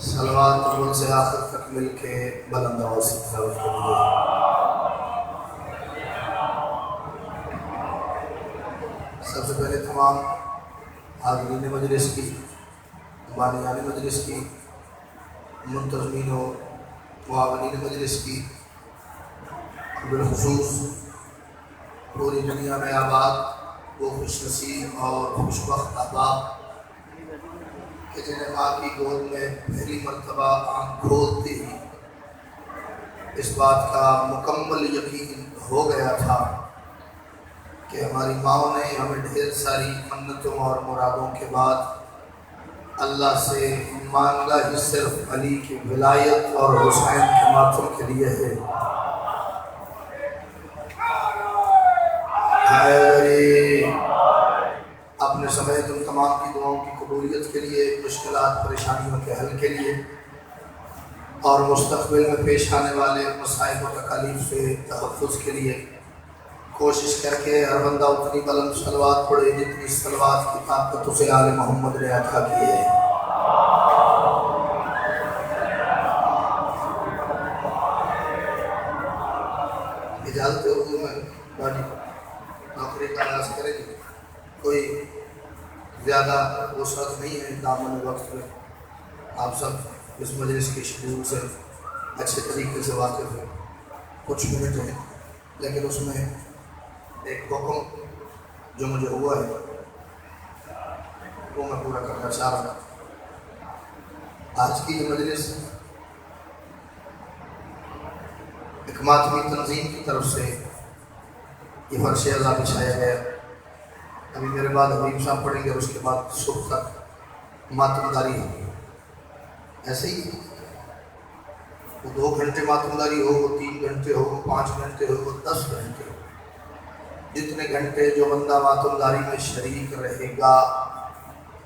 صلوات اول سے آخر تک مل کے بلند آواز سے تلاوت کریے۔ سب سے پہلے تمام حاضرین مجلس کی، بانیان مجلس کی، منتظمین و معاونین مجلس کی، بالخصوص پوری دنیا میں آباد وہ خوش نصیب اور خوشبخت احباب کہ جنہیں ماں کی گود میں پہلی مرتبہ آنکھ کھولتے ہی اس بات کا مکمل یقین ہو گیا تھا کہ ہماری ماں نے ہمیں ڈھیر ساری منتوں اور مرادوں کے بعد اللہ سے مانگا ہی صرف علی کی ولایت اور حسین کے ماتم کے لیے ہے۔ اپنے سمیت ان تمام کی دعاؤں کی قبولیت کے لیے، مشکلات پریشانیوں کے حل کے لیے اور مستقبل میں پیش آنے والے مصائب و تکالیف سے تحفظ کے لیے کوشش کر کے ہر بندہ اتنی بلند صلوات پڑھے جتنی صلوات کی طاقت اسے آل محمد نے عطا کی ہے۔ اجازت ہے اردو میں بڑی نوکری کا آغاز کریں گے، کوئی زیادہ وسعت نہیں ہے دامن وقت میں، آپ سب اس مجلس کے شیڈول سے اچھے طریقے سے واقف ہیں۔ کچھ منٹ ہیں لیکن اس میں ایک حکم جو مجھے ہوا ہے وہ میں پورا کرنا چاہ رہا ہوں۔ آج کی یہ مجلس ایک ماتمی تنظیم کی طرف سے یہ فرش اعلیٰ بچھایا گیا۔ ابھی میرے بعد حبیب صاحب پڑھیں گے اور اس کے بعد صبح تک ماتمداری ہوگی۔ ایسے ہی وہ 2 گھنٹے ماتمداری ہو، وہ 3 گھنٹے ہو، 5 گھنٹے ہو، وہ 10 گھنٹے ہو، جتنے گھنٹے جو بندہ ماتمداری میں شریک رہے گا،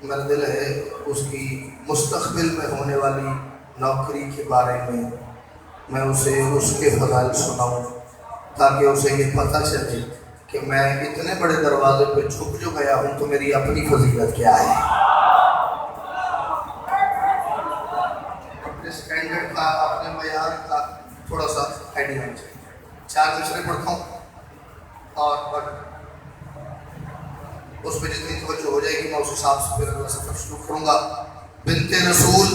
میرا دل ہے اس کی مستقبل میں ہونے والی نوکری کے بارے میں اسے اس کے فضائل سناؤں تاکہ اسے یہ پتہ چلے کہ میں اتنے بڑے دروازے پہ جھک جو گیا ہوں تو میری اپنی فضیلت کیا ہے۔ اپنے سٹینڈرڈ کا، اپنے معیار کا تھوڑا سا آئیڈیا ہونا چاہیے۔ 4 مصرے پڑھتا ہوں اور اس پہ جتنی توجہ ہو جائے گی میں اس حساب سے پھر اللہ سے شروع کروں گا۔ بنت رسول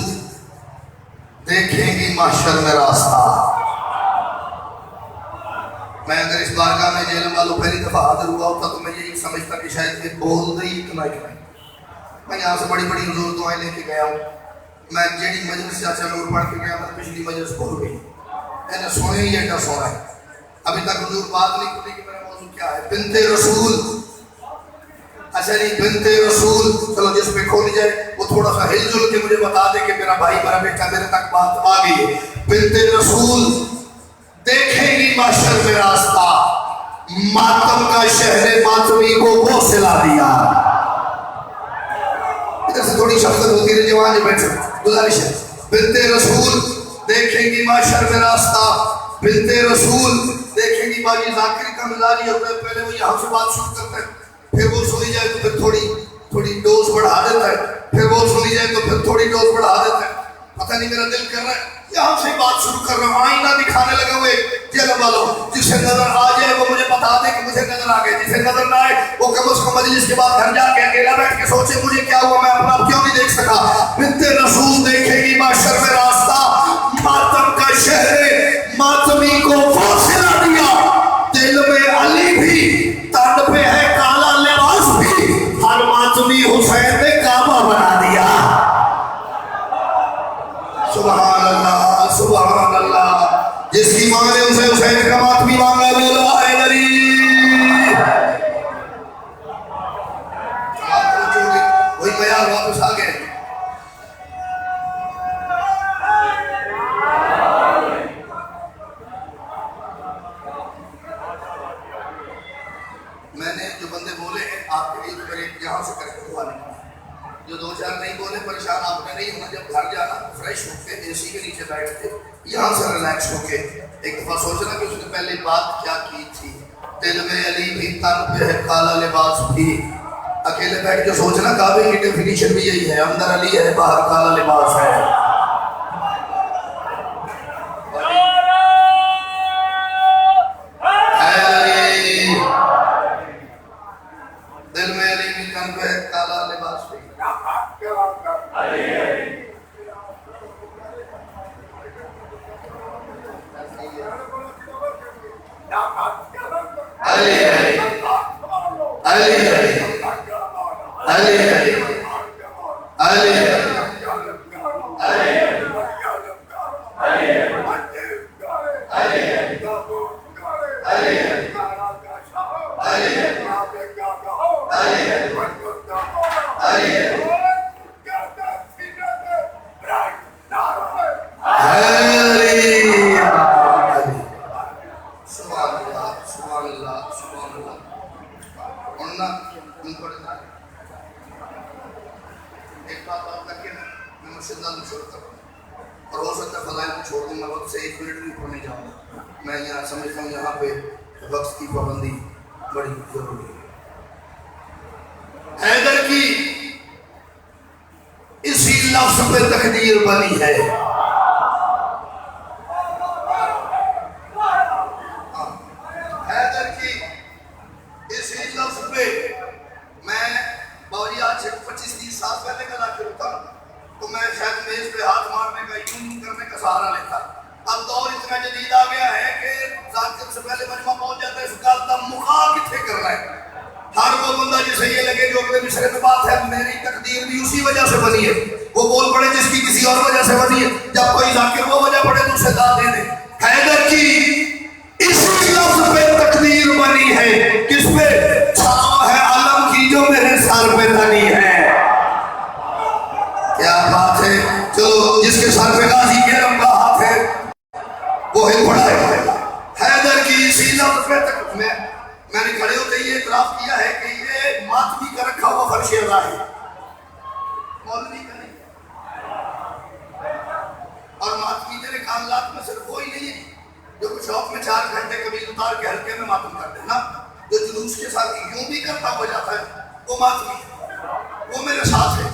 دیکھیں گی محشر میں راستہ۔ میں اگر اس بارگاہ میں جیلم والوں پہلی دفعہ حاضر ہوا ہوتا تو میں یہی سمجھتا کہ شاید یہ بول دئی اتنا ہی نہیں۔ میں یہاں سے بڑی بڑی حضور دعائیں لے کے گیا ہوں۔ میں جیڑی مجلس سے اچھا نور پڑھ کے گیا میں پچھلی مجلس بھول گئی، میں نے سونے ہی ایٹا سونا ہے۔ ابھی تک حضور بات نہیں کھلی کہ میرا موضوع کیا ہے۔ بنت رسول، اچھا نہیں بنت رسول، چلو جس پہ کھولی جائے وہ تھوڑا سا ہل جل کے مجھے بتا دے کہ میرا بھائی میرا بیٹا میرے تک بات آ گئی ہے۔ بنت رسول دیکھیں گی محشر میں راستہ، ماتم کا شہر ماتمی کو وہ سلا دیا۔ ادھر سے تھوڑی شفقت ہوتی ہے جوان جی بیٹھے، گزارش ہے۔ بنت رسول دیکھیں گی محشر میں راستہ، بنت رسول دیکھیں گی باجی ذاکری کا مزاج یہ ہوتا ہے، پہلے وہ یہاں سے بات شروع کرتا ہے، پھر وہ سنی جائے تو پھر تھوڑی ڈوز بڑھا دیتا ہے، پھر وہ سنی جائے تو پھر تھوڑی ڈوز بڑھا دیتا ہے۔ پتہ نہیں میرا دل کر رہا ہے یہاں سے بات شروع کر رہا ہوں، آئینہ دکھانے لگا ہوئے جیلم والوں، جسے نظر آ جائے وہ مجھے بتا دے کہ مجھے نظر آ گئے، جسے نظر نہ آئے وہ کم از کم مجلس کے بعد گھر جا کے اکیلا بیٹھ کے سوچے مجھے کیا ہوا، میں اپنا کیوں نہیں دیکھ سکا۔ بنت رسول دیکھے گی محشر میں راستہ، ماتم کا شہر ماتمی کو وہ سلا دیا۔ دل میں علی بھی، تن پہ ہے کالا لباس بھی، ہر ماتمی حسین نے کعبہ بنا دیا۔ سبحان اللہ سبحان اللہ، جس کی ماں نے اسے حسین کا ماتمی مانگا بولا اے نری۔ وہی معیار واپس آ گئے۔ میں نے جو بندے بولے ہیں آپ کے لیے تو میرے یہاں سے کر کے دعا نہیں، جو 2-4 نہیں بولے پریشان آپ نے نہیں ہونا، جب گھر جانا فریش ہو کے اے سی کے نیچے بیٹھ کے یہاں سے ریلیکس ہو کے ایک دفعہ سوچنا کہ اس نے پہلے بات کیا کی تھی۔ دل میں علی بھی، تن پہ ہے کالا لباس بھی، اکیلے بیٹھ کے سوچنا کعبے کی ڈیفینیشن بھی یہی ہے، اندر علی ہے باہر کالا لباس ہے۔ علی علی علی ایک بات اور کر کے میں مرشد ناظم شروع کرتا ہوں اور ہو سکتا ہے فضائل کو چھوڑ دوں میں وقت سے 1 منٹ بھی اوپر نہیں جاؤں گا میں یہاں سمجھتا ہوں یہاں پہ وقت کی پابندی بڑی ضروری ہے حیدر کی اسی لفظ پہ تقدیر بنی ہے حیدر کی اسی لفظ پہ میں باوری آج 25-30 سال پہلے کا ذاکر ہوتا تو میں شاید میز پہ ہاتھ مارنے کا یوں کرنے کا سہارا لیتا اب دور اتنا جدید آ گیا ہے کہ ذاکر سے پہلے مجمع پہنچ جاتا ہے اس کا مخا کتنے کرنا ہے ہر وہ بندہ جسے یہ لگے جو اگلے مصرے میں بات ہے میری تقدیر بھی اسی وجہ سے بنی ہے وہ بول پڑے جس کی کسی اور وجہ سے بنی ہے جب کوئی ذاکر وہ وجہ پڑے تو اسے داد دے دے حیدر کی اسی لفظ پہ تقدیر بنی ہے کس پہ چھاؤں ہے علم کی جو میرے سر پہ تنی ہے کیا بات ہے چلو جس کے سر پہ غازی کے رنگ کا ہاتھ ہے وہ ہل پڑا ہے حیدر کی اسی لفظ پہ میں نے کھڑے ہوتے یہ اعتراف کیا ہے کہ یہ ماتمی کا رکھا ہوا فرش ادا ہے مولوی کا نہیں اور ماتمی تیرے کاملات میں صرف وہی نہیں ہے جو کچھ شوق میں 4 گھنٹے کبھی اتار کے ہلکے میں ماتم کرتے ہیں نا جو جلوس کے ساتھ یوں بھی کرتا ہو جاتا ہے وہ ماتمی وہ میرے ساتھ ہے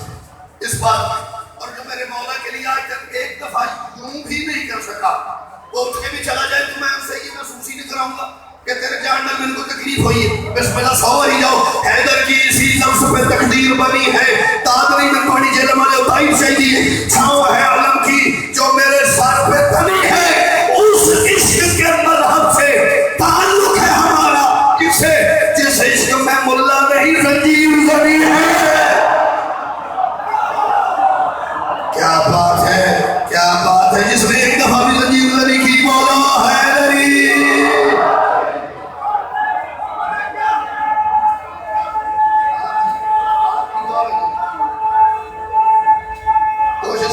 اس بات میں اور جو میرے مولا کے لیے آج تک ایک دفعہ یوں بھی نہیں کر سکا وہ اٹھ کے بھی چلا جائے تو میں اسے یہ محسوس ہی نہیں کراؤں گا کہ تیرے جان میں ان کو تکلیف ہوئی ہے بسم اللہ سوار ہی جاؤ حیدر کی اسی لفظ پہ تقدیر بنی ہے تادری میں پانی جیلے مالے اتائی چاہیے چھاؤں ہے علم کی جو میرے سر پہ تنی ہے اس عشق کے مذہب سے تعلق ہے ہمارا کسے جس عشق میں ملا نہیں زنجیر زنی ہے کیا بات ہے جس نے ایک دفعہ بھی زنجیر زنی کی مولا حیدری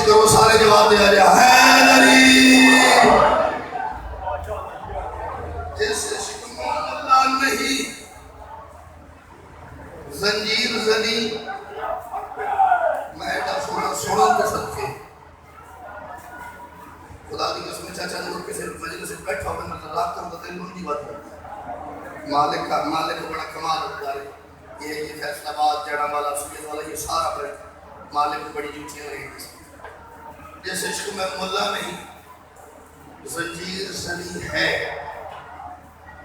کرو سارے جواب دیا جائے حیدری جس عشق میں اللہ نہیں زنجیر زنی میں ایڈا سونا کے صدقے خدا دی قسم چاچا نور کے صرف مجلس سے بیٹھا ہوا میں اللہ کر دل لونجی بات کرتا مالک کو بڑا کمال ہوتا ہے یہ فیصلہ باد جڑا والا سید والا یہ سارا پر مالک کو بڑی جوٹیاں رہی ہیں جس عشق میں ملا نہیں زنجیر زنی ہے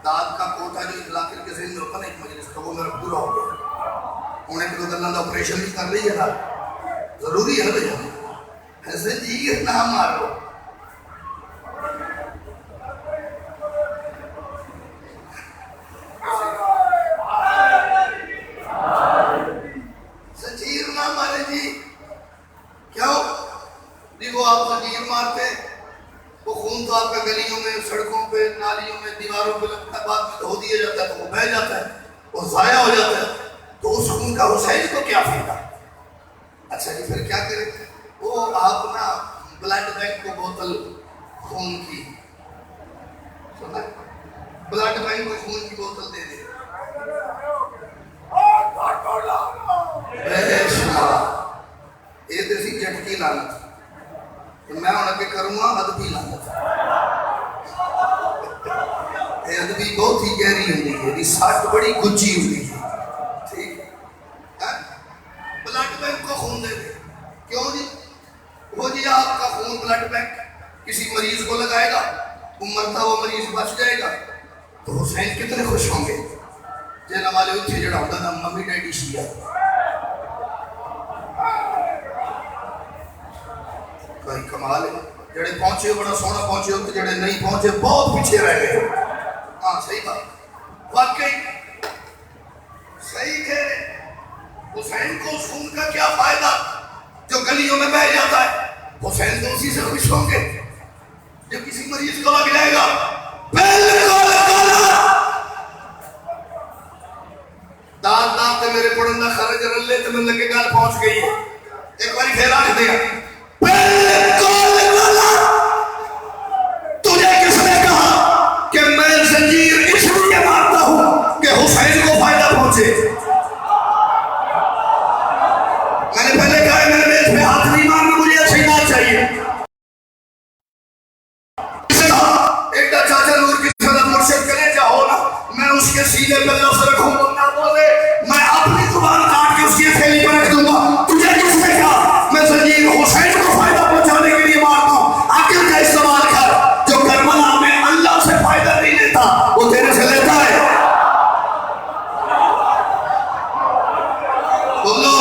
داد کا کوٹا جو اطلاقر کے ذہن میں ہوتا نا ایک مجلس کا وہ میرا پورا ہو گیا انہیں کہ تو اللہ آپریشن بھی کر رہی ہے نا ضروری ہے بھائی زنجیر نہ مارو زنجیر نہ مارے جی کیوں وہ آپ زنجیر مارتے وہ خون تو آپ کا گلیوں میں سڑکوں پہ نالیوں میں دیواروں پہ لگتا ہے بعد میں دھو دیا جاتا ہے تو وہ بہہ جاتا ہے وہ ضائع ہو جاتا ہے تو اس خون کا حسین کو کیا فائدہ اچھا جی پھر کیا کریں وہ آپ نا بلڈ بینک کو بوتل خون کی بلڈ بینک کو خون کی بوتل دے دے بے شمار یہ تو سی جھٹکی لانت میں انہوں کے کروں گا ادبی لانت ادبی بہت ہی گہری ہوتی ہے یہ سٹ بڑی گچی ہوتی ہے ٹھیک ہے بلڈ بینک کو خون دے دے کیوں جی وہ جی آپ کا خون بلڈ بینک کسی مریض کو لگائے گا مرتا وہ مریض بچ جائے گا تو حسین کتنے خوش ہوں گے جینا والے اتھے جڑا ہوتا نا ممی ڈیڈی شیعہ کوئی کمال ہے جڑے پہنچے بڑا سونا پہنچے ہوتے جڑے نہیں پہنچے بہت پیچھے رہ گئے ہاں صحیح بات واقعی صحیح حسین تو اسی سے خوش ہوں گے جب کسی مریض کو لگ جائے گا بالکل داد داد تے میرے پڑھندہ خرج رلے تے میں لگے گال پہنچ گئی ہے ایک باری پھر آنے دیا بالکل تجھے کس نے کہا کہ میں زنجیر اس لیے مارتا ہوں کہ حسین کو فائدہ پہنچے میں نے پہلے کہا ہے میرے میز پہ ہاتھ نہیں مارنا مجھے اچھی بات چاہیے ایک چاچا نور کی صدر مرشد کرے چاہو نا میں اس کے سینے پہ لفظ رکھوں گا بولے میں اپنی زبان کاٹ کے اس کی تھیلی پر رکھ دوں گا تجھے کس نے کہا میں زنجیر حسین کو فائدہ پہنچانے کے لیے مارتا ہوں عقل کا استعمال کر جو کربلا میں اللہ سے فائدہ نہیں لیتا وہ تیرے سے لیتا ہے بولو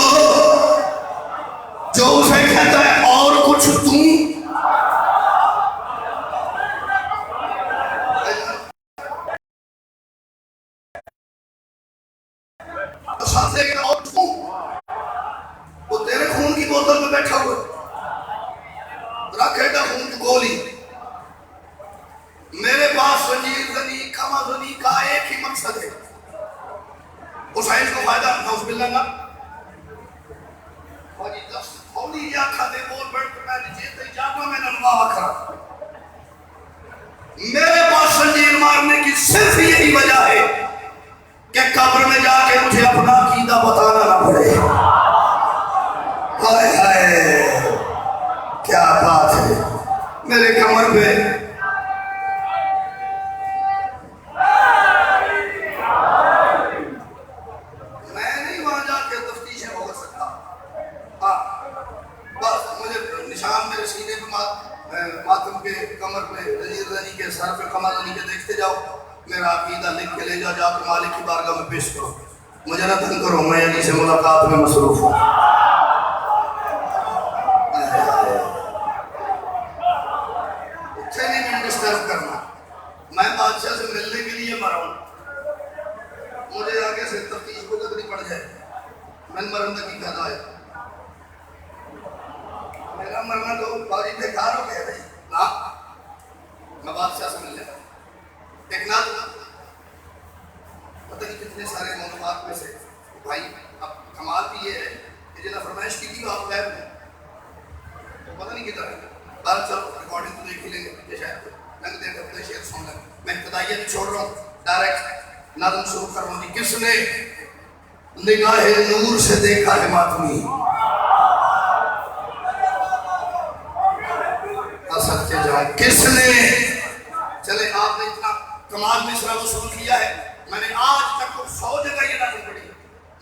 جو اسے کہتا ہے اور کچھ تم وہ تیرے خون کی بوتل میں بیٹھا ہوا رکھے گا خون کی گولی میرے پاس زنجیر زنی کما زنی کا ایک ہی مقصد ہے حسین کو فائدہ نعوذ باللہ نا باجی دست تھوڑی یا کھاتے بول بیٹھ کر میں نے جیتے جاگا میں نے نماوا کرا میرے پاس زنجیر مارنے کی صرف یہی وجہ ہے کہ قبر میں جا کے مجھے اپنا عقیدہ بتانا نہ پڑے ہائے ہائے کیا بات ہے میرے کمر پہ میں نہیں وہاں جا کے تفتیشیں بھوگ سکتا بس مجھے نشان میرے سینے پہ ماتم کے کمر پہ زنجیر زنی کے سر پہ کمر زنی کے دیکھتے جاؤ میرا عقیدہ لکھ کے لے جا جا کے مالک کی بارگاہ میں پیش کرو مجھے نہ تنگ کرو میں علی سے ملاقات میں مصروف ہوں اسے نہیں ڈسٹرب کرنا میں بادشاہ سے ملنے کے لیے مرا ہوں مجھے آگے سے تفتیش کو کرنی پڑ جائے میں مرنے کی فائدہ ہے میرا مرنا تو باجی بیکار ہو گیا بھائی نا میں بادشاہ سے ملنے دیکھنا پتہ نہیں کتنے سارے موضوعات میں سے بھائی اب کمال بھی یہ ہے کہ جنہیں فرمائش کی تھی آپ غیب میں پتہ نہیں کدھر ہے بار چلو ریکارڈنگ تو دیکھ ہی لیں گے یہ شاید لنگ دے کے اپنے شعر سن لیں میں ابتدائیہ نہیں چھوڑ رہا ہوں ڈائریکٹ نظم شروع کر رہا ہوں کس نے نگاہ نور سے دیکھا ہے ماتمی سچے جائے کس نے چلے آپ نے اتنا کمال مصرع وصول کیا ہے میں نے آج تک 100 جگہ یہ نظم پڑھی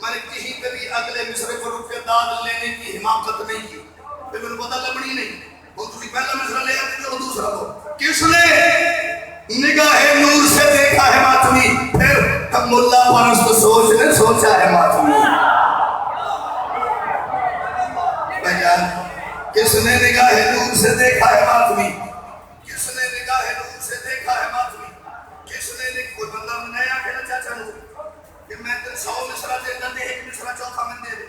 میں نے کہیں پہ بھی اگلے مصرع پر رک کے داد لینے کی حماقت نہیں کی پھر میں نے پتا لبنی نہیں وہ تھی پہلا مصرع لے آتے جو دوسرا کو کس نے نگاہ نور سے دیکھا ہے ماتمی پھر ہم ملا پرست سوچ نے سوچا ہے ماتمی بھائیان کس نے نگاہ نور سے دیکھا ہے ماتمی کس نے نگاہ نور سے دیکھا ہے ماتمی کس نے کوئی بندہ نیا کہنا چاچا نور کہ میں تیرے 100 مصرع دے دے ایک مصرع چوتھا میں دے دے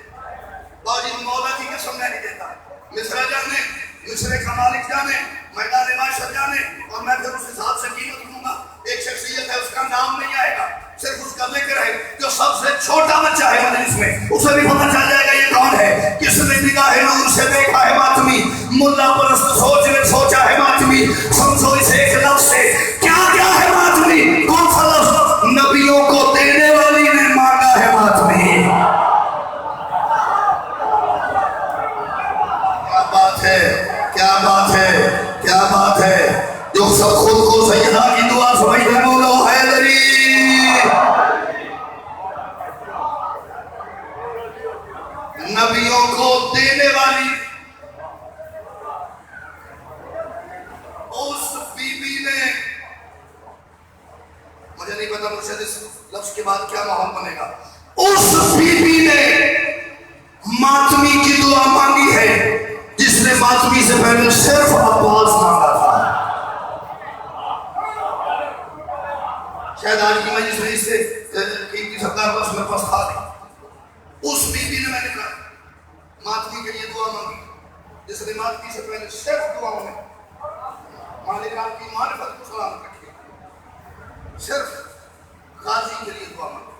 باجی مولا کی قسم میں نہیں دیتا مصرع جانے مصرع کا مالک جانے میدان معاشر جانے اور میں پھر اس حساب سے قیمت دوں گا ایک شخصیت ہے اس کا نام نہیں آئے گا صرف اس کا ذکر ہے جو سب سے چھوٹا بچہ ہے مجلس میں اسے بھی پتہ چل جائے گا یہ کون ہے کس نے نگاہ نور سے دیکھا ہے ماتمی ملا پرست سوچ نے سوچا ہے ماتمی سمجھو اس ایک لفظ سے کیا کیا ہے ماتمی کون سا لفظ نبیوں کو دینے والی نے مانگا ہے ماتمی کیا بات ہے کیا بات ہے کیا بات ہے جو سب خود کو سیدہ کی دعا سمجھتے مولا حیدری نبیوں کو دینے والی اس بی بی نے مجھے نہیں پتا مرشد اس لفظ کے بعد کیا ماحول بنے گا اس بی بی نے ماتمی کی دعا مانگی ہے جس نے ماتمی سے پہلے صرف عباس مانگا تھا شاید آج کی مجلس میں اس سے قیمتی سردار بس میرے پاس تھا نہیں اس بی بی نے میں نے کہا ماتمی کے لیے دعا مانگی جس نے ماتمی سے پہلے صرف دعاؤں میں مالک آپ کی معرفت کو سلامت رکھے، صرف غازی کے لیے دعا مانگے.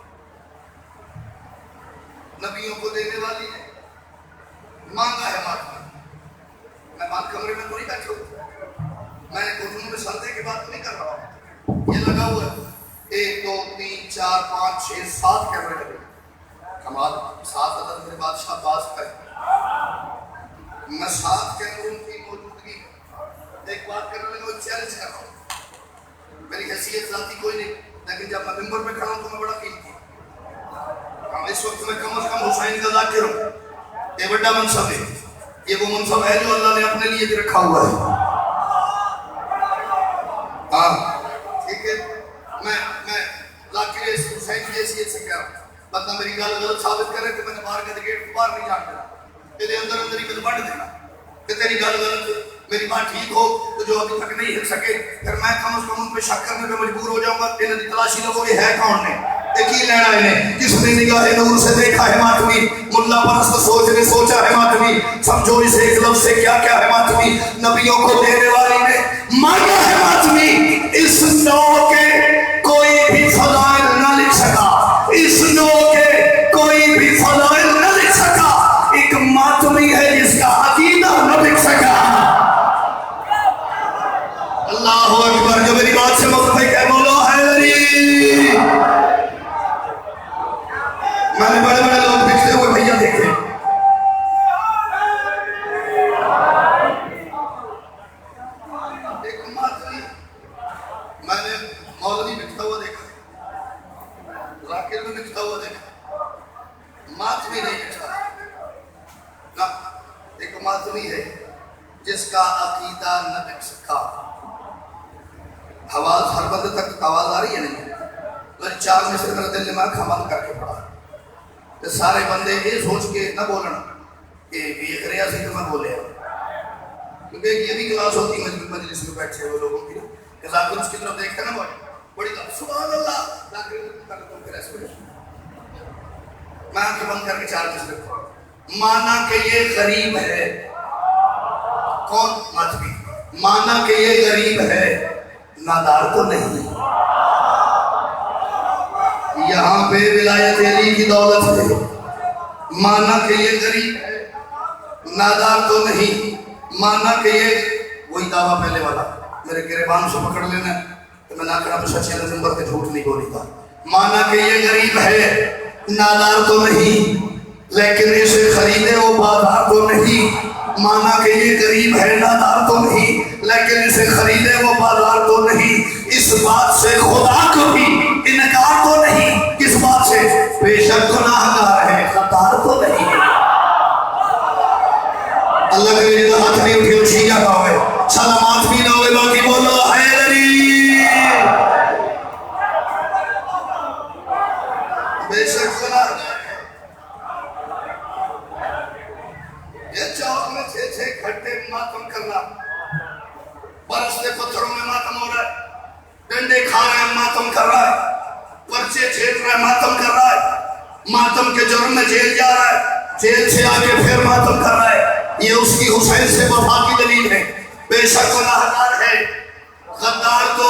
نبیوں کو دینے والی نے مانگا ہے ماتمی. میں بات کمرے میں تو نہیں بیٹھا ہوں، میں نے گھٹنوں میں سردے کی بات نہیں کر رہا ہوں. یہ لگا ہوا ہے 1 2 3 4 5 6 7 کیمرے لگے. کمال 7 عدد میرے بادشاہ باز کا ہے. میں 7 کیمروں کی موجودگی ایک بات کرنے لگا، چیلنج کر رہا ہوں. میری حیثیت ذاتی کوئی نہیں، لیکن جب میں ممبر پہ کھڑا ہوں تو میں بڑا قیمتی ہوں. اس وقت میں کم از کم حسین کا ذاکر ہوں. یہ بڑا منصب ہے، یہ وہ منصب ہے جو اللہ نے اپنے لیے بھی رکھا ہوا ہے. ہاں ٹھیک ہے، میں ذاکر حسین کی حیثیت سے کہہ رہا ہوں. بندہ میری گل غلط ثابت کرے تو میں نے باہر کے گیٹ باہر نہیں جان دینا، تیرے اندر اندر ہی میں بڑھ دینا کہ تیری گل غلط، میری بات ٹھیک ہو تو جو ابھی تک نہیں ہل سکے پھر میں کم از کم ان پہ شک کرنے پہ مجبور ہو جاؤں گا. انہیں دی تلاشی لوگوں یہ ہے کون نے، ایک ہی لینا انہیں. کس نے نگاہ نور سے دیکھا ہے ماتمی، ملا پرست سوچ نے سوچا ہے ماتمی. سمجھو اس ایک لفظ سے کیا کیا ہے ماتمی. نبیوں کو دینے والی نے مانگا ہے ماتمی. اس نو کے کوئی بھی فضائل نہ لکھ سکا، اس نو کے کوئی بھی فضائل نہ لکھ سکا. ایک ماتمی ہے جس کا عقیدہ نہ لکھ سکا. اللہ اکبر. جو میری بات سے متفق ہے بولو حیدری. میں نے بڑے بڑے لوگ بکھرے ہوئے بھیا دیکھے، ایک ماتمی. میں نے مولوی بکھتا ہوا دیکھا، ذاکر میں بکھتا ہوا دیکھا، ماتمی نہیں بکھتا. ایک ماتمی ہے جس کا عقیدہ نہ بک سکا. آواز ہر بندے تک آواز آ رہی ہے نہیں؟ لیکن 4 میں سے میرا دل دماغ حمل کر کے پڑا کہ سارے بندے یہ سوچ کے نہ بولنا کہ یہ کریا سے تو میں بولے، کیونکہ یہ بھی کلاس ہوتی ہے مجلس میں بیٹھے ہوئے لوگوں کی کہ ذاکر اس کی طرف دیکھتے نا بڑی سبحان اللہ ذاکر پھر ایسے میں آنکھیں بند کر کے 4 میں سے مانا کہ یہ غریب ہے. کون ماتمی؟ مانا کہ یہ غریب ہے، نادار تو نہیں. یہاں پہ ولایت علی کی دولت ہے. مانا کہ یہ غریب ہے، نادار تو نہیں. مانا کہ یہ وہی دعویٰ پہلے والا میرے گریبان سے پکڑ لینا تو میں ناکرہ پہ سچے نمبر کے جھوٹ نہیں بولی تھا. مانا کہ یہ غریب ہے، نادار تو نہیں، لیکن اسے خریدے وہ بازار تو نہیں. مانا کہ یہ غریب ہے، نادار تو نہیں، لیکن اسے خریدے وہ بازار تو نہیں. اس بات سے خدا کو بھی انکار تو نہیں. کس بات سے؟ بے شک گناہگار ہے، خطار تو نہیں. اللہ کے لیے ہاتھ نہیں اٹھے اٹھی جا کا ہوئے سلامات بھی نہ ہوئے. باقی بولو حیدری. بے شک گناہگار ہے. یہ چوک میں 6 گھنٹے ماتم کرنا، برستے پتھروں میں ماتم ہو رہا ہے، ڈنڈے کھا رہا ہے ماتم کر رہا ہے، پرچے چھیڑ رہا ہے ماتم کر رہا ہے، ماتم کے جرم میں جیل جا رہا ہے، جیل سے آگے پھر ماتم کر رہا ہے. یہ اس کی حسین سے وفا کی دلیل ہے. بے شک گناہگار ہے، غدار تو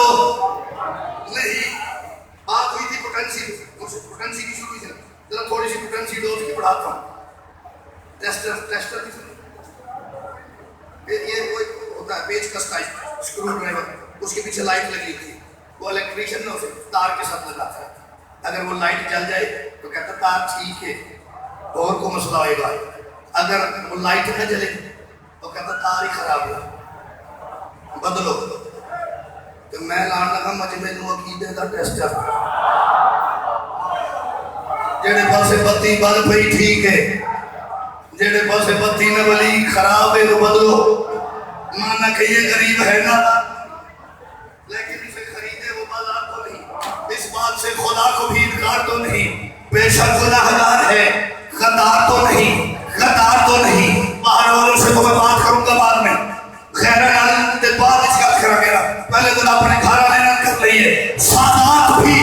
نہیں. بات ہوئی تھی پوٹنسی کی شروع ہوئی تھی، ذرا تھوڑی سی پوٹنسی ڈوز کی بڑھاتا ہوں. ٹیسٹر کی سنی، یہ کوئی ہوتا ہے پیچ کس ٹائپ اسکرو ڈرائیور، اس کے پیچھے لائٹ لگی تھی. وہ الیکٹریشین نے اسے تار کے ساتھ لگاتا ہے. اگر وہ لائٹ جل جائے تو کہتا ہے تار ٹھیک ہے، اور کو مسئلہ ہوئے گا. اگر وہ لائٹ نہ جلے تو کہتا ہے تار ہی خراب ہے، بدلو. تو میں لان لگا مجمع نو عقیدے دا ٹیسٹر، جڑے پاسے بتی بل پئی ٹھیک ہے، جڑے پاسے بتی نہ بلی خراب ہے تو بدلو. مانا کہ یہ غریب ہے نا، لیکن اسے خریدے وہ بازار تو نہیں. اس بات سے خدا کو بھی انکار تو نہیں. بے شک گناہگار ہے، غدار تو نہیں، غدار تو نہیں. باہر والوں سے تو میں بات کروں گا بعد میں، خیر نال تے بعد اس کا کھڑا میرا پہلے تو اپنے گھر والے نال کر لئیے. سادات بھی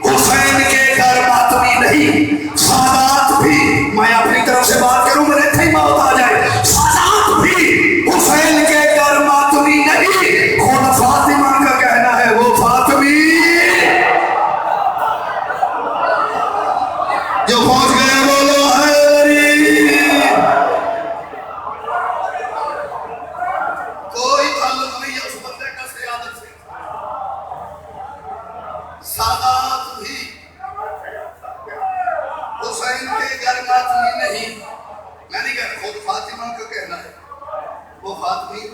حسین کے گھر ماتمی نہیں، سادات بھی خود فاطمہ کا کہنا ہے وہ فاطمی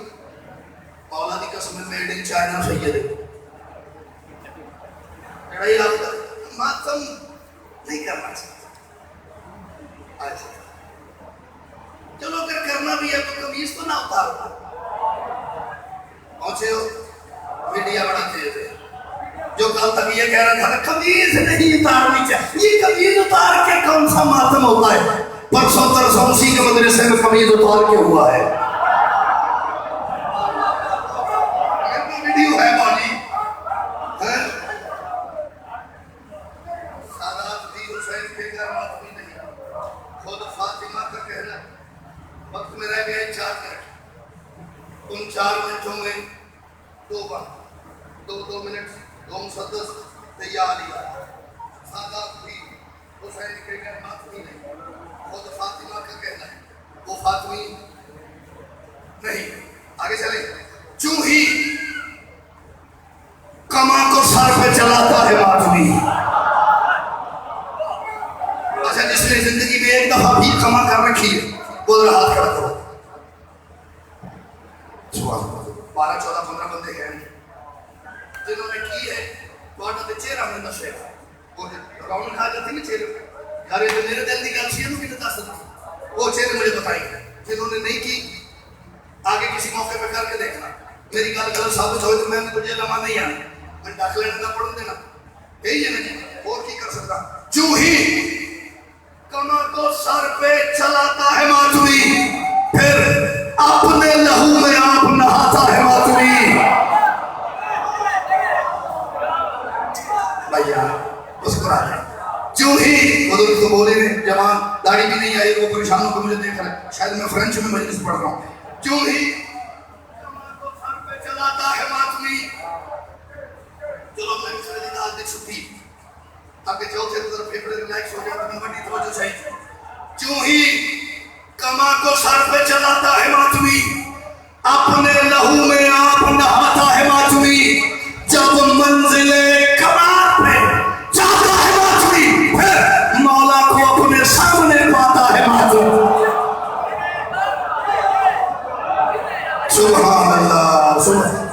مولا کی قسم میڈ ان چائنا سید ہے. لڑائی آپ کا ماتم نہیں کرنا چاہتا. چلو اگر کرنا بھی ہے تو قمیض تو نہ اتارنا. پہنچے ہو میڈیا بڑا تیز ہے. جو کل تک یہ کہہ رہا تھا قمیض نہیں اتارنی چاہیے, یہ قمیض اتار کے کون سا ماتم ہوتا ہے؟ پرسوں ترسوں اسی کے مدرسے میں قمیض اتار کے ہوا ہے. ویڈیو ہے بالی سادات بھی حسین کے گھر ماتمی نہیں. خود فاطمہ کا کہنا وقت میں رہ گئے 4 منٹ. ان 4 منٹوں میں 2 بار 2 منٹ 2 مسدس تیار لیا. سادات بھی حسین کے گھر ماتمی نہیں. خود فاطمہ کا کہنا ہے وہ فاطمی نہیں. آگے چلیں. چوں ہی کما کو سر پہ چلاتا ہے ماتمی. اچھا جس نے زندگی میں ایک دفعہ بھی کما کر رکھی ہے وہ ہاتھ کھڑا کرو. 12 14 15 بندے ہیں جنہوں نے کی ہے تو چہرہ میں نشے وہ راؤنڈ کھا جاتی نا چہرے یار یہ میرے دل کی گل سی ہے کہ دس وہ چہرے مجھے بتائیں. جنہوں نے نہیں کی آگے کسی موقع پہ کر کے دیکھنا. میری گل غلط ثابت ہوئے تو میں نے تجھے لمحہ نہیں آنا, میں ڈاک لینا نہ پڑھوں دینا. یہی ہے نا جی, اور کی کر سکتا. چوں ہی کمر کو سر پہ چلاتا ہے ماتمی پھر اپنے لہو میں آپ نہاتا ہے ماتمی. بھیا مسکرا جائے. چوں ہی بزرگ تو بولے نے جوان داڑھی بھی نہیں آئی وہ پریشان ہو کے مجھے دیکھ رہا ہے, شاید میں فرینچ میں مجلس پڑھ رہا ہوں. چوں ہی کمر کو سر پہ چلاتا ہے ماتمی. چلو میں مسئلے دی داد دیکھ سکتی تاکہ چوتھے طرف پھیپڑے ریلیکس ہو جائے تو بڑی توجہ چاہیے. چوں ہی کما کو سر پہ چلاتا ہے ماتمی اپنے لہو میں آپ نہاتا ہے ماتمی. جب منزل قرار پہ جاتا ہے ماتمی پھر مولا کو اپنے سامنے پاتا ہے ماتمی. سبحان اللہ.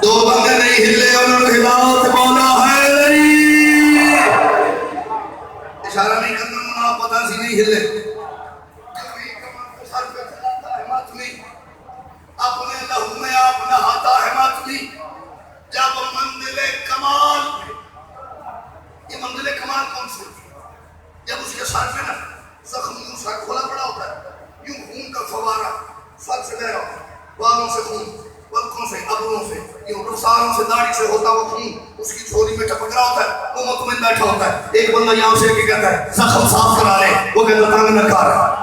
2 بندے نہیں ہلے انہوں نے ہلاؤ تو بولا ہے اشارہ نہیں کرنا منا پتا سی نہیں ہلے. سر پہ چلاتا ہے ماتمی اپنے لہو میں آپ نہاتا ہے ماتمی. جب منزل کمال, یہ منزل کمال کون سی ہوتی ہے؟ جب اس کے سر پہ نا زخم یوں سر کھولا پڑا ہوتا ہے, یوں خون کا فوارہ سر سے بہ رہا ہوتا ہے, بالوں سے خون, پلکوں سے, ابروں سے, یوں رخساروں سے, داڑھی سے ہوتا وہ خون اس کی جھولی میں ٹپک رہا ہوتا ہے. وہ مطمئن بیٹھا ہوتا ہے. ایک بندہ یہاں سے کہ کہتا ہے زخم صاف کرا لے, وہ کہتا تنگ نہ کر.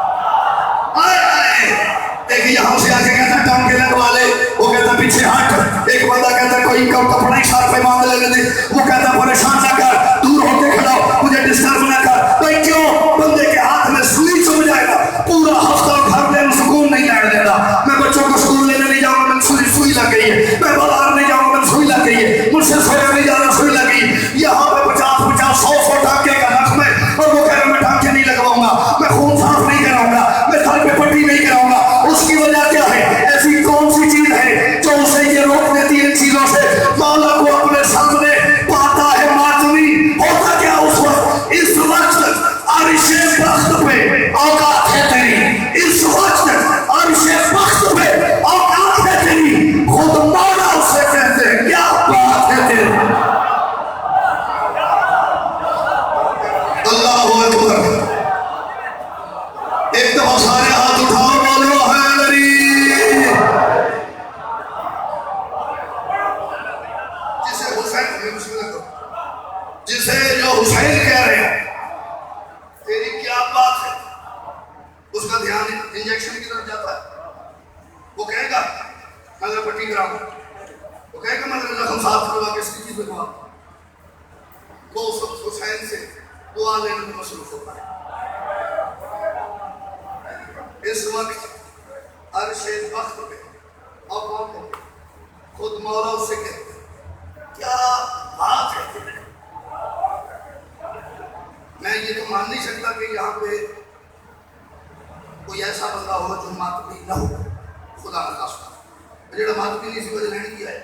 ایک یہاں سے آ کے کہتا ہے ٹانکے لگوا لے, وہ کہتا پیچھے ہٹ. ایک بندہ کہتا ہے کوئی کپڑا ہی سر پہ باندھ لینے دے, وہ کہتا پریشان نہ کر, دور ہو کے کھڑا ہو, مجھے ڈسٹرب نہ کر. بھائی کیوں؟ بندے کے ہاتھ میں سوئی چبھ جائے گا, پورا ہفتہ گھر میں سکون نہیں بیٹھ دیتا. میں بچوں کو اسکول لینے نہیں جاؤں گا, سوئی لگ گئی ہے. میں بازار نہیں جاؤں گا, سوئی لگ گئی ہے. مجھ سے سویا نہیں جانا, سوئی لگ گئی. یہاں پہ 50 100 ٹانکے کا رقم ہے اور وہ کہہ رہے میں ٹانکے نہیں لگواؤں گا, میں خون صاف نہیں کراؤں گا, میں سر پہ پٹی نہیں کراؤں گا. اس کی وجہ کیا ہے؟ ایسی کون سی چیز ہے جو اسے یہ روک دیتی ہے ان چیزوں سے؟ مولا کو اپنے سامنے پاتا ہے ماتمی. ہوتا کیا اس وقت؟ اس وقت عرش بخت پہ اوقات ہے تیری, اس وقت عرش بخت پہ اوقات ہے تیری. خود مولا اسے کہتے ہیں کیا بات ہے تیری. اللہ اکبر. ایک دفعہ سارے ہاتھ اٹھاؤ, بولو حیدری. جسے جو حسین کہہ رہے ہیں تیری کیا بات ہے, اس کا دھیان انجیکشن کی طرف جاتا ہے. وہ کہے گا میں پٹی کراؤں, وہ کہے گا میں زخم صاف کروا کے اس کی چیز لگوا. وہ اس وقت حسین سے دعا لینے میں مصروف ہوتا ہے. اس وقت عرش وقت پہ اوقات ہے, خود مولا سے کہتے ہیں کیا بات ہے. میں یہ تو مان نہیں سکتا کہ یہاں پہ کوئی ایسا بندہ ہو جو ماتمی نہ ہو، خدا نہ خاصہ جڑا ماتمی نہیں سی وجہ لینی کیا ہے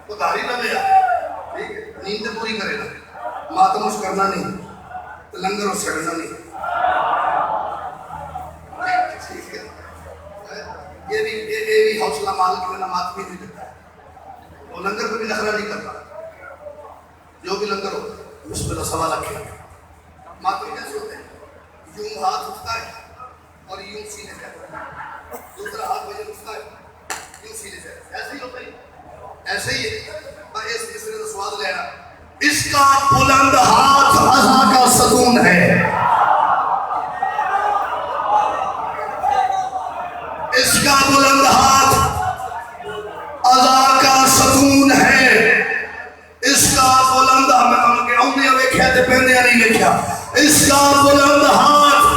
وہ داری نہ لیا، ٹھیک ہے، نیند پوری کرے گا، ماتم اس کرنا نہیں، لنگر اس چڑھنا نہیں، ٹھیک ہے، یہ بھی حوصلہ مالک میں ماتمی نہیں دیتا ہے، وہ لنگر پہ بھی نخرہ نہیں کرتا، جو بھی لنگر ہو بسم اللہ سوال رکھے، ماتمی کیسے ہوتے ہیں؟ یوں ہاتھ اٹھتا ہے اور یوں سینے سے، دوسرا ہاتھ وجہ اٹھتا ہے یوں سینے سے، ایسے ہی ہوتا ہے، ایسے ہی ہے، اس نے سواد لینا، اس کا بلند ہاتھ عزا کا ستون ہے، اس کا بلند ہاتھ عزا کا ستون ہے، اس کا بلند ہمیں کہ انہیں ویکھیا تے پہنیا نہیں ویکھیا، اس کا بلند ہاتھ،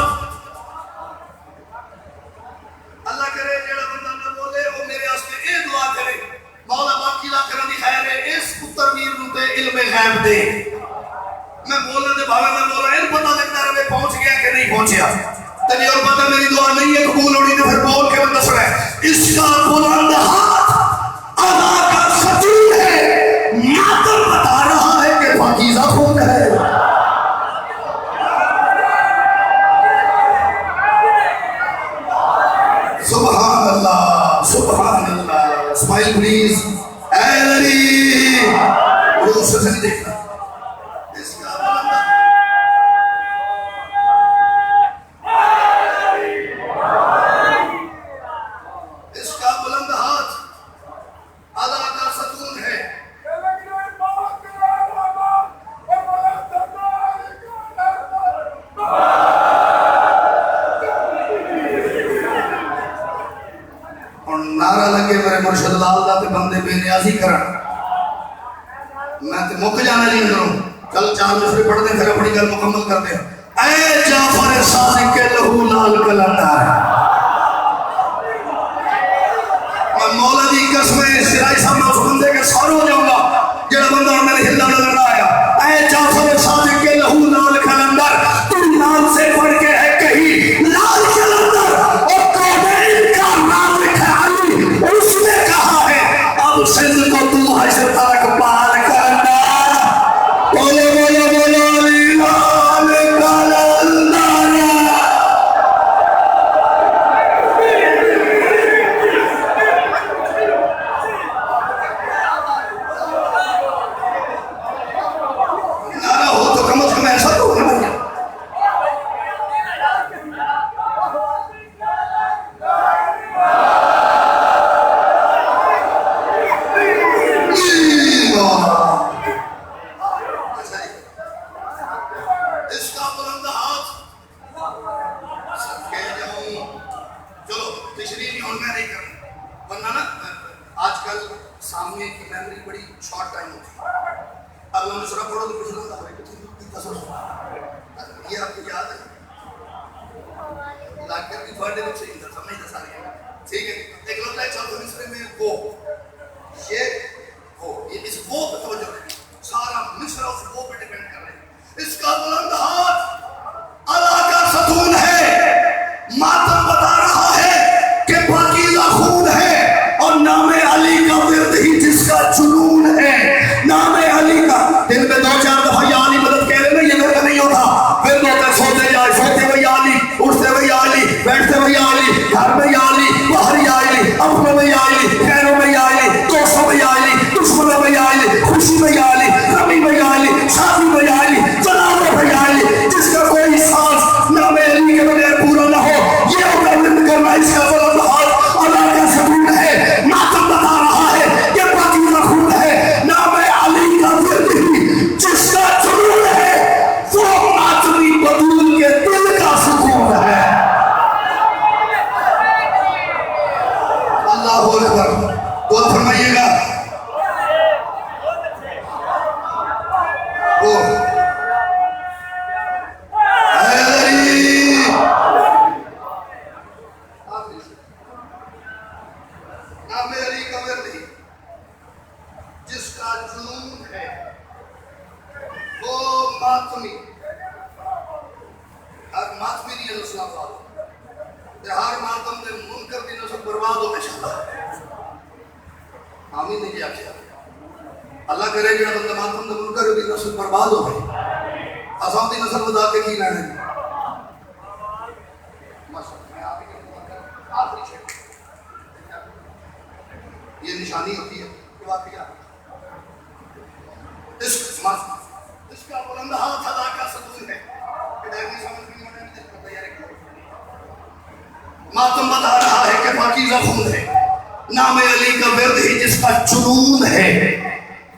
اللہ کرے جڑا بندہ نہ بولے وہ میرے واسطے اے دعا کرے مولا باقی لا کرن دی خیر ہے اس پتر ویر نوں تے علم غیب دے، میں بولنے دے بھاوے میں بولا ان پتہ لگتا رہے پہنچ گیا کہ نہیں پہنچیا، تجھے اور پتہ میری دعا نہیں ہے قبول ہونی تو پھر بول کے میں دس رہا ہے، اس کا بلند ہاتھ عزا کا ستون ہے، ماتم بتا رہا ہے کہ پاکیزہ خون ہے، سبحان اللہ سبحان اللہ، اسمائل پلیز، اے علی وہ اس سے نہیں دیکھنا، اس کا بلند اس کا بلند ہاتھ عزا کا ستون ہے، اور نعرہ لگے میرے مرشد لال دا تے بندے بے نیازی کرن، میں تے مک جانا نہیں کروں، کل 4 مصرے پڑھ دیں پھر اپنی گل مکمل کر دیں، اے جعفر صادق کے لہو لال کلندر، میں مولا دی قسمیں سرائی صاحب میں اس بندے کے سارو ہو جاؤں گا جڑا بندہ میں نے ہلدا نظر نہ آیا، اے جعفر صادق کے لہو لال کلندر، تو لال سے پڑھ کے ہے کہیں لال کلندر، اور کونین کا نام لکھا علی، اس نے کہا ہے اب سندھ کو تو حشر تک پار کرنا، بولو بولو بولو علی لال کلندر، نعرہ ہو تو کم از کم ایسا تو ہونا بھائی، اس کا بلند ہاتھ سب کہہ جاؤں، چلو تشریح نہیں ہوں میں نہیں کروں، ورنہ نا آج کل سامنے کی میموری بڑی شارٹ ٹائم ہوتی ہے، اللہ نے سورہ پڑھو تو کچھ لگتا ہے کتنی قسم، یہ آپ کو یاد ہے لاکر کی تھوڑے بچے ہی سمجھ دسا رہے ہیں، ٹھیک ہے، ایک لفظ ہے چوتھے مصرے میں وہ، یہ اس وہ پہ توجہ رہے، سارا مصرہ اس وہ پہ ڈیپینڈ کر رہے ہیں، اس کا بلند ہاتھ عزا کا ستون ہے، ماتم بتا رہا ہے کہ پاکیزہ خون ہے، اور نام علی کا ورد ہی جس کا جنون ہے، نام علی کا دن میں 2-4 دفعہ یا علی مدد کہہ رہے ہیں، یہ ورد نہیں ہوتا، ورد ہوتا ہے سوتے جائے، سوتے ہوئے یا علی، اٹھتے ہوئے یا علی، بیٹھتے ہوئے یا علی، گھر میں یا علی، باہر یا علی، اپنوں میں یا علی، خیروں میں یا برباد ہو بیشتہ آمین نہیں جی آخیا اللہ کرے جڑا بندہ ماتم دا منکر دی نسل برباد ہو گئی آسان دی نسل بدا کے کی لینا ہے یہ نشانی ہوتی ہے کہ واقعہ اس کا بلند ہاتھ ادا کا ستون ہے ماتم بتا رہا ہے کہ پاکیزہ خون ہے نام علی کا ورد ہی جس کا جنون ہے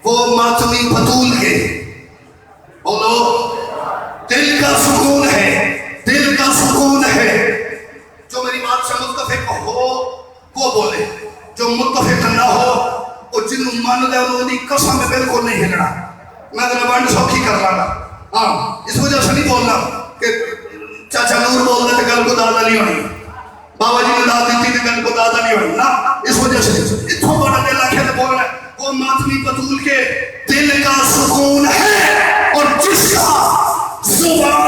وہ ماتمی بطول کے بولو دل کا سکون ہے دل کا سکون ہے جو میری بات سے متفق ہو وہ بولے جو متفق نہ ہو وہ جن مان دے انہوں نے قسم میں بالکل نہیں ہلنا میں تو بانڈ سوکھی کر لانا ہاں اس وجہ سے نہیں بولنا کہ چاچا نور بول دے تو گل کو دادا نہیں ہونی بابا جی نے داد دیتی تو گل کو دادا نہیں ہونی نا اس وجہ سے اتھوں بڑا دل آکھے تو بول رہا ہے وہ ماتمی بطول کے دل کا سکون ہے اور جس کا زبان